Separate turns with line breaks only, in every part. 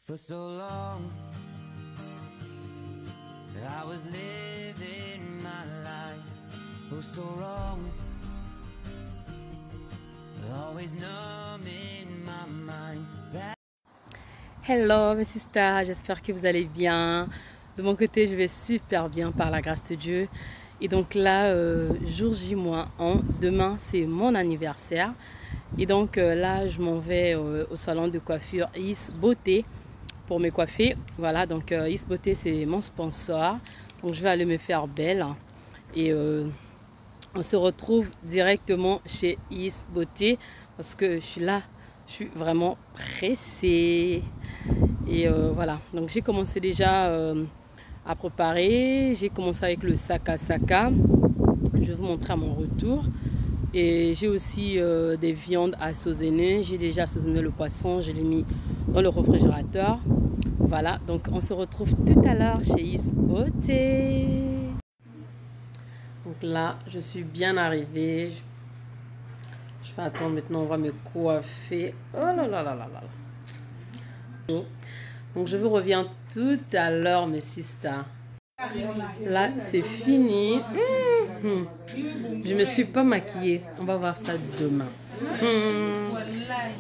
For so long, I was living my life, oh so wrong, always numb in my mind.
Hello mes sisters, j'espère que vous allez bien. De mon côté, je vais super bien par la grâce de Dieu. Et donc là, jour J-1, demain c'est mon anniversaire. Et donc là, je m'en vais au salon de coiffure Is Beauté pour me coiffer. Voilà, donc Is Beauté c'est mon sponsor. Donc je vais aller me faire belle. Et on se retrouve directement chez Is Beauté parce que je suis là, je suis vraiment pressée. Et voilà, donc j'ai commencé déjà à préparer. J'ai commencé avec le saka saka. Je vais vous montrer à mon retour. Et j'ai aussi des viandes assaisonnées. J'ai déjà assaisonné le poisson, je l'ai mis dans le réfrigérateur. Voilà, donc on se retrouve tout à l'heure chez Is Beauté. Donc là, je suis bien arrivée. Je vais attendre maintenant, on va me coiffer. Oh là là là là là. Donc je vous reviens tout à l'heure mes sisters. Là c'est fini. Je me suis pas maquillée. On va voir ça demain.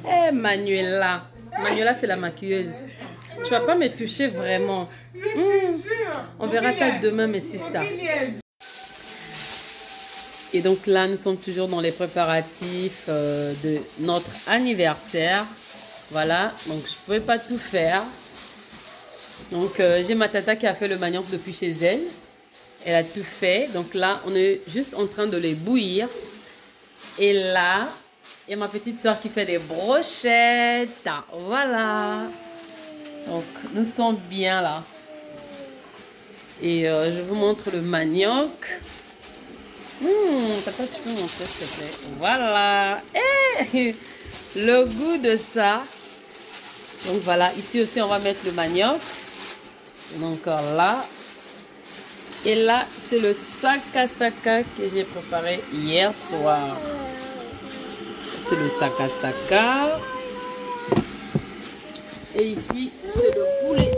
Eh Manuela. Manuela c'est la maquilleuse. Tu vas pas me toucher vraiment. On verra ça demain mes sisters. Et donc là nous sommes toujours dans les préparatifs de notre anniversaire. Voilà, donc je ne pouvais pas tout faire. Donc j'ai ma tata qui a fait le manioc depuis chez elle. Elle a tout fait. Donc là, on est juste en train de les bouillir. Et là, il y a ma petite soeur qui fait des brochettes. Voilà. Donc nous sommes bien là. Et je vous montre le manioc. Tata, tu peux montrer s'il te plaît. Voilà. Hey, le goût de ça. Donc voilà, ici aussi on va mettre le manioc. Encore là. Et là, c'est le saka saka que j'ai préparé hier soir. C'est le saka saka. Et ici, c'est le poulet.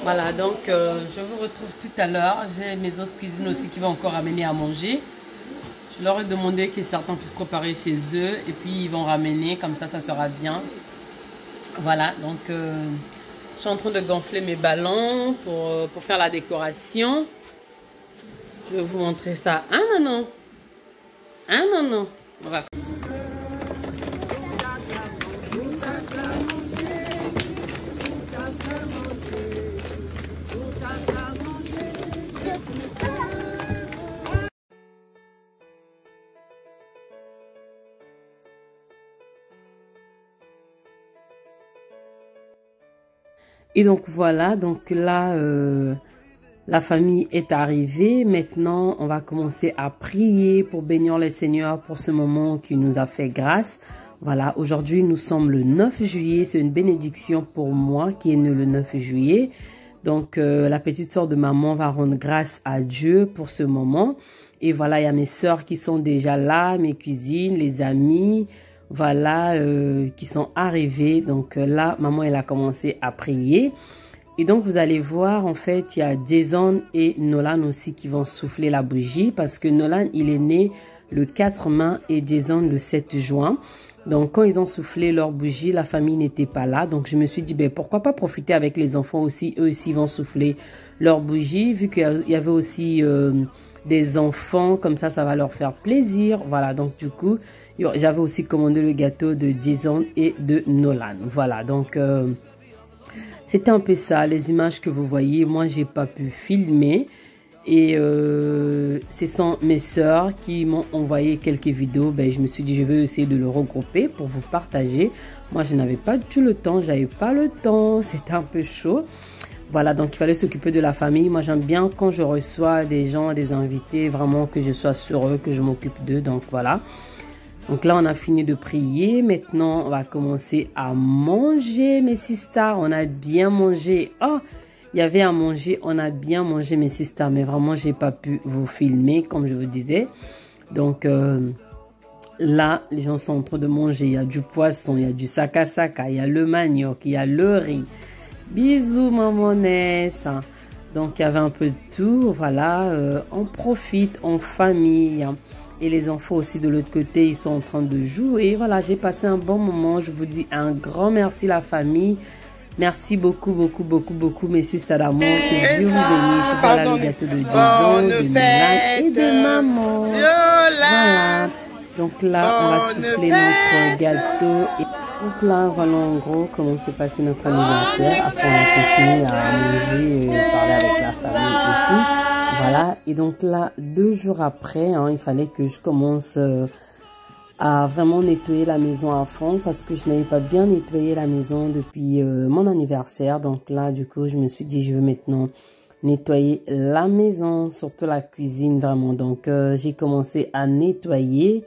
Voilà, donc je vous retrouve tout à l'heure. J'ai mes autres cuisines aussi qui vont encore amener à manger. Je leur ai demandé que certains puissent préparer chez eux et puis ils vont ramener, comme ça sera bien. Voilà, donc je suis en train de gonfler mes ballons pour faire la décoration. Je vais vous montrer ça. Ah non, non. Ah non, non. On va. Et donc voilà, donc là, la famille est arrivée. Maintenant, on va commencer à prier pour bénir le Seigneur pour ce moment qui nous a fait grâce. Voilà, aujourd'hui, nous sommes le 9 juillet. C'est une bénédiction pour moi qui est née le 9 juillet. Donc, la petite sœur de maman va rendre grâce à Dieu pour ce moment. Et voilà, il y a mes sœurs qui sont déjà là, mes cousines, les amis. Voilà, qui sont arrivés. Donc là, maman, elle a commencé à prier. Et donc, vous allez voir, en fait, il y a Jason et Nolan aussi qui vont souffler la bougie. Parce que Nolan, il est né le 4 mai et Jason le 7 juin. Donc, quand ils ont soufflé leur bougie, la famille n'était pas là. Donc, je me suis dit, ben, pourquoi pas profiter avec les enfants aussi. Eux aussi vont souffler leur bougie. Vu qu'il y avait aussi des enfants, comme ça va leur faire plaisir. Voilà, donc du coup... J'avais aussi commandé le gâteau de Jason et de Nolan. Voilà, donc c'était un peu ça, les images que vous voyez. Moi, j'ai pas pu filmer. Et ce sont mes sœurs qui m'ont envoyé quelques vidéos. Ben, je me suis dit, je vais essayer de le regrouper pour vous partager. Moi, je n'avais pas du tout le temps. J'avais pas le temps. C'était un peu chaud. Voilà, donc il fallait s'occuper de la famille. Moi, j'aime bien quand je reçois des gens, des invités, vraiment que je sois sur eux, que je m'occupe d'eux. Donc voilà. Donc là, on a fini de prier. Maintenant, on va commencer à manger, mes sisters. On a bien mangé. Oh, il y avait à manger. On a bien mangé, mes sisters. Mais vraiment, j'ai pas pu vous filmer, comme je vous disais. Donc là, les gens sont en train de manger. Il y a du poisson, il y a du saka-saka, il y a le manioc, il y a le riz. Bisous, mamonesse. Donc, il y avait un peu de tout. Voilà, on profite en famille. Et les enfants aussi de l'autre côté, ils sont en train de jouer. Voilà, j'ai passé un bon moment. Je vous dis un grand merci la famille. Merci beaucoup, beaucoup, beaucoup, beaucoup, mes sisters d'amour. Que Dieu vous bénisse. Voilà le gâteau de Dijon, de Milan et de maman. Voilà. Donc là, on va souffler notre gâteau. Et donc là, voilà en gros comment s'est passé notre anniversaire. Après, on a continué à manger, parler avec la famille et tout. Voilà. Et donc là, 2 jours après, il fallait que je commence à vraiment nettoyer la maison à fond parce que je n'avais pas bien nettoyé la maison depuis mon anniversaire. Donc là, du coup, je me suis dit, je veux maintenant nettoyer la maison, surtout la cuisine vraiment. Donc, j'ai commencé à nettoyer.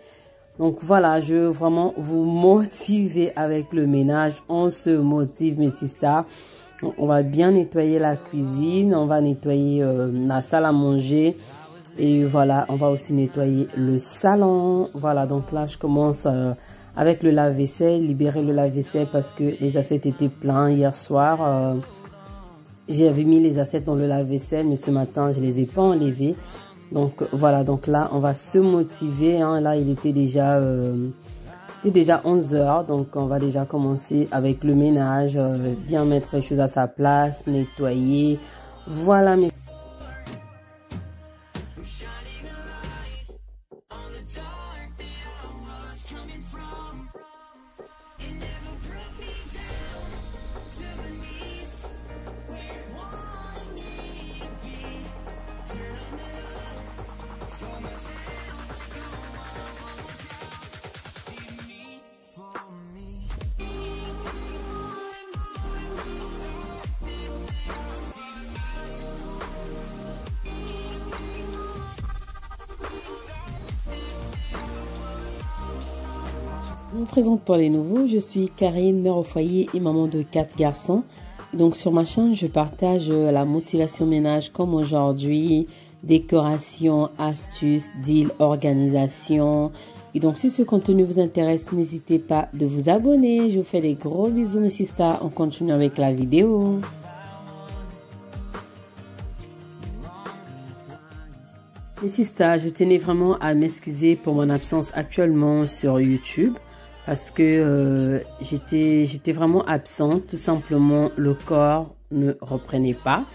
Donc voilà, je veux vraiment vous motiver avec le ménage. On se motive, mes sisters. On va bien nettoyer la cuisine, on va nettoyer la salle à manger. Et voilà, on va aussi nettoyer le salon. Voilà, donc là, je commence avec le lave-vaisselle, libérer le lave-vaisselle parce que les assiettes étaient pleins hier soir. J'avais mis les assiettes dans le lave-vaisselle, mais ce matin, je les ai pas enlevées. Donc voilà, donc là, on va se motiver. Là, il était déjà 11 h. Donc, on va déjà commencer avec le ménage, bien mettre les choses à sa place, nettoyer. Voilà, mes... Je me présente pour les nouveaux, je suis Karine, mère au foyer et maman de 4 garçons. Donc sur ma chaîne, je partage la motivation ménage comme aujourd'hui, décoration, astuces, deals, organisation. Et donc si ce contenu vous intéresse, n'hésitez pas de vous abonner. Je vous fais des gros bisous mes sisters, on continue avec la vidéo. Mes sisters, je tenais vraiment à m'excuser pour mon absence actuellement sur YouTube. Parce que j'étais vraiment absente, tout simplement le corps ne reprenait pas.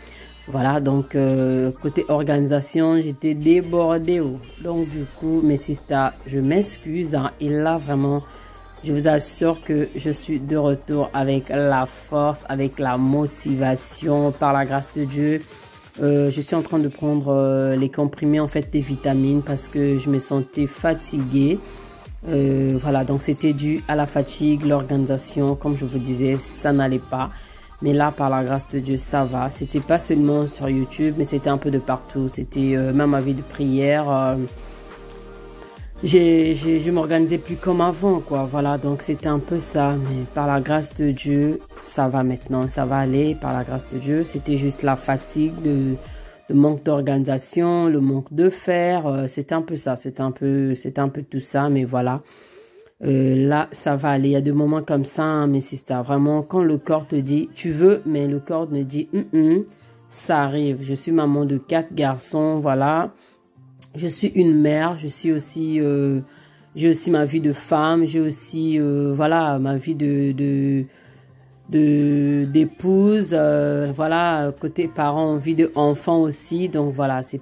Voilà, donc côté organisation, j'étais débordée. Donc du coup, mes sisters, je m'excuse. Et là, vraiment, je vous assure que je suis de retour avec la force, avec la motivation, par la grâce de Dieu. Je suis en train de prendre les comprimés, en fait, des vitamines parce que je me sentais fatiguée. Voilà, donc c'était dû à la fatigue, l'organisation, comme je vous disais, ça n'allait pas. Mais là, par la grâce de Dieu, ça va. C'était pas seulement sur YouTube, mais c'était un peu de partout. C'était même ma vie de prière. Je m'organisais plus comme avant, quoi. Voilà, donc c'était un peu ça. Mais par la grâce de Dieu, ça va maintenant. Ça va aller, par la grâce de Dieu. C'était juste la fatigue, le manque d'organisation, le manque de fer. C'était un peu ça. C'était un peu tout ça, mais voilà. Là, ça va aller. Il y a des moments comme ça, mes sisters. Vraiment, quand le corps te dit, tu veux, mais le corps ne dit, ça arrive. Je suis maman de 4 garçons, voilà. Je suis une mère. Je suis aussi, j'ai aussi ma vie de femme. J'ai aussi, voilà, ma vie d'épouse. Voilà, côté parents, vie de enfant aussi. Donc voilà, c'est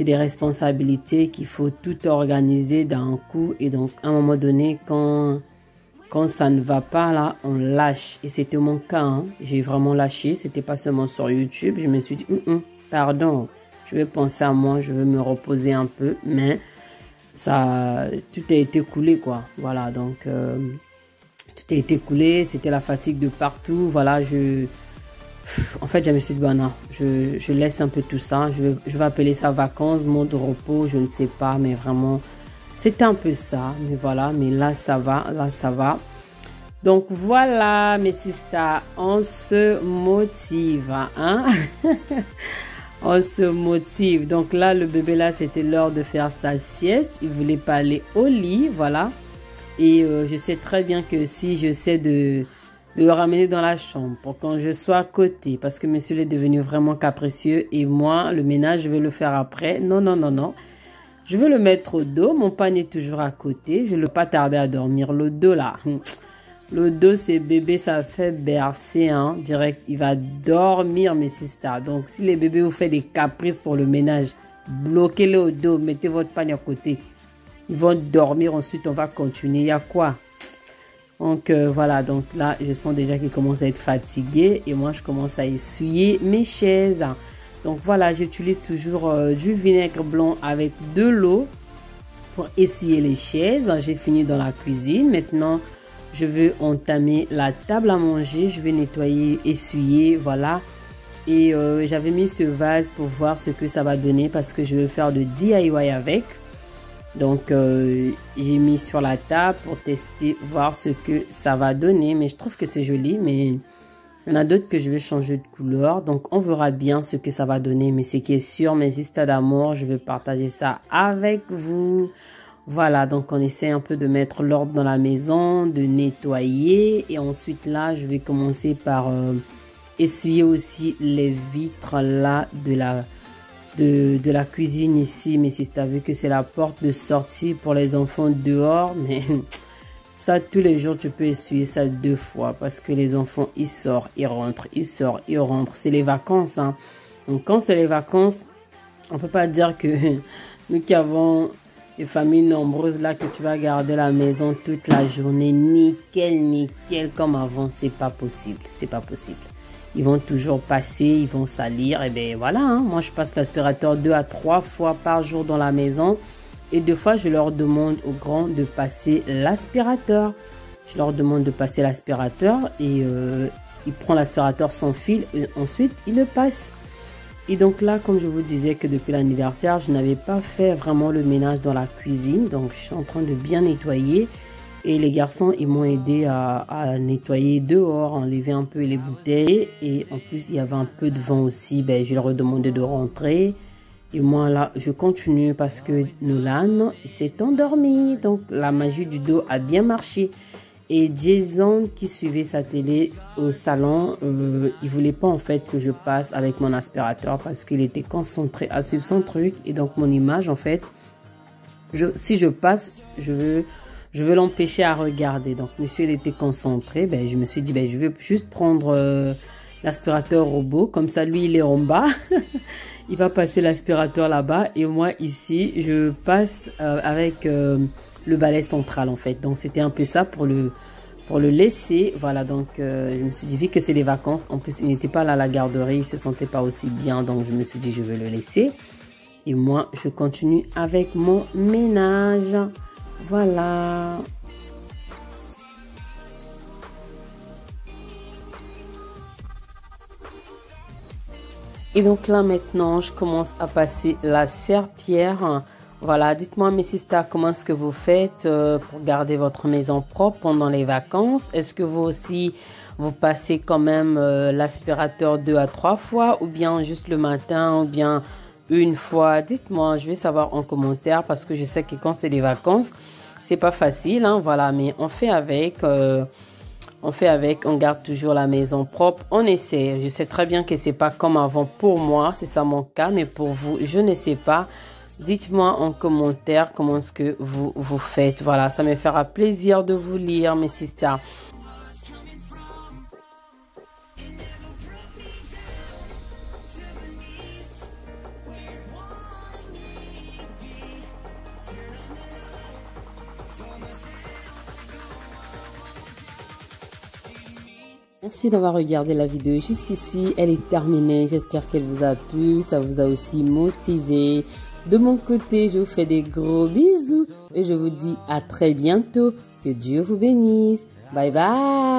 des responsabilités qu'il faut tout organiser d'un coup. Et donc, à un moment donné, quand ça ne va pas, là, on lâche. Et c'était mon cas, J'ai vraiment lâché. C'était pas seulement sur YouTube. Je me suis dit, pardon, je vais penser à moi, je vais me reposer un peu. Mais ça, tout a été coulé, quoi. Voilà, donc, tout a été coulé. C'était la fatigue de partout. Voilà, en fait, je me suis dit, non, je laisse un peu tout ça. Je vais appeler ça vacances, mode repos, je ne sais pas, mais vraiment, c'était un peu ça. Mais voilà, mais là, ça va, Donc, voilà, mes sisters, on se motive, On se motive. Donc là, le bébé là, c'était l'heure de faire sa sieste. Il voulait pas aller au lit, voilà. Et je sais très bien que si j'essaie de le ramener dans la chambre pour quand je sois à côté, parce que monsieur est devenu vraiment capricieux et moi, le ménage, je vais le faire après. Non, non, non, non. Je veux le mettre au dos. Mon panier est toujours à côté. Je ne veux pas tarder à dormir. Le dos là. Le dos, c'est bébé, ça fait bercer, hein. Direct, il va dormir, mes sisters. Donc, si les bébés vous font des caprices pour le ménage, bloquez-le au dos. Mettez votre panier à côté. Ils vont dormir. Ensuite, on va continuer. Il y a quoi? Donc, voilà. Donc là, je sens déjà qu'il commence à être fatigué. Et moi, je commence à essuyer mes chaises. Donc voilà, j'utilise toujours du vinaigre blanc avec de l'eau pour essuyer les chaises. J'ai fini dans la cuisine. Maintenant, je veux entamer la table à manger. Je vais nettoyer, essuyer, voilà. Et j'avais mis ce vase pour voir ce que ça va donner parce que je veux faire de DIY avec. Donc, j'ai mis sur la table pour tester, voir ce que ça va donner. Mais je trouve que c'est joli, mais... il y en a d'autres que je vais changer de couleur. Donc, on verra bien ce que ça va donner. Mais ce qui est sûr, mes histoires d'amour, je vais partager ça avec vous. Voilà, donc on essaie un peu de mettre l'ordre dans la maison, de nettoyer. Et ensuite, là, je vais commencer par essuyer aussi les vitres là de la cuisine ici. Mais si tu as vu que c'est la porte de sortie pour les enfants dehors, mais... ça, tous les jours, tu peux essuyer ça 2 fois parce que les enfants, ils sortent, ils rentrent, ils sortent, ils rentrent. C'est les vacances, hein. Donc, quand c'est les vacances, on ne peut pas dire que nous qui avons des familles nombreuses là, que tu vas garder la maison toute la journée, nickel, nickel, comme avant. C'est pas possible, c'est pas possible. Ils vont toujours passer, ils vont salir. Et bien, voilà, hein. Moi, je passe l'aspirateur 2 à 3 fois par jour dans la maison. Et 2 fois, je leur demande aux grands de passer l'aspirateur. Je leur demande de passer l'aspirateur et il prend l'aspirateur sans fil et ensuite, il le passe. Et donc là, comme je vous disais que depuis l'anniversaire, je n'avais pas fait vraiment le ménage dans la cuisine. Donc, je suis en train de bien nettoyer. Et les garçons, ils m'ont aidé à nettoyer dehors, enlever un peu les bouteilles. Et en plus, il y avait un peu de vent aussi. Ben, je leur ai demandé de rentrer. Et moi, là, je continue parce que Nolan, il s'est endormi. Donc, la magie du dos a bien marché. Et Jason, qui suivait sa télé au salon, il voulait pas en fait que je passe avec mon aspirateur parce qu'il était concentré à suivre son truc. Et donc, mon image, en fait, si je passe, je veux l'empêcher à regarder. Donc, monsieur, il était concentré. Ben, je me suis dit, ben, je vais juste prendre l'aspirateur robot. Comme ça, lui, il est en bas. Il va passer l'aspirateur là-bas. Et moi, ici, je passe avec le balai central, en fait. Donc, c'était un peu ça pour le laisser. Voilà, donc, je me suis dit, vu que c'est les vacances, en plus, il n'était pas là à la garderie. Il se sentait pas aussi bien. Donc, je me suis dit, je vais le laisser. Et moi, je continue avec mon ménage. Voilà. Et donc là maintenant, je commence à passer la serpillière. Voilà, dites-moi mes sisters, comment est-ce que vous faites pour garder votre maison propre pendant les vacances? Est-ce que vous aussi, vous passez quand même l'aspirateur 2 à 3 fois ou bien juste le matin ou bien une fois? Dites-moi, je vais savoir en commentaire parce que je sais que quand c'est les vacances, c'est pas facile, hein, voilà, mais on fait avec... on garde toujours la maison propre, on essaie. Je sais très bien que c'est pas comme avant pour moi, c'est ça mon cas, mais pour vous, je ne sais pas. Dites-moi en commentaire comment est-ce que vous faites. Voilà, ça me fera plaisir de vous lire, mes sisters. Merci d'avoir regardé la vidéo jusqu'ici, elle est terminée, j'espère qu'elle vous a plu, ça vous a aussi motivé. De mon côté, je vous fais des gros bisous et je vous dis à très bientôt, que Dieu vous bénisse, bye bye.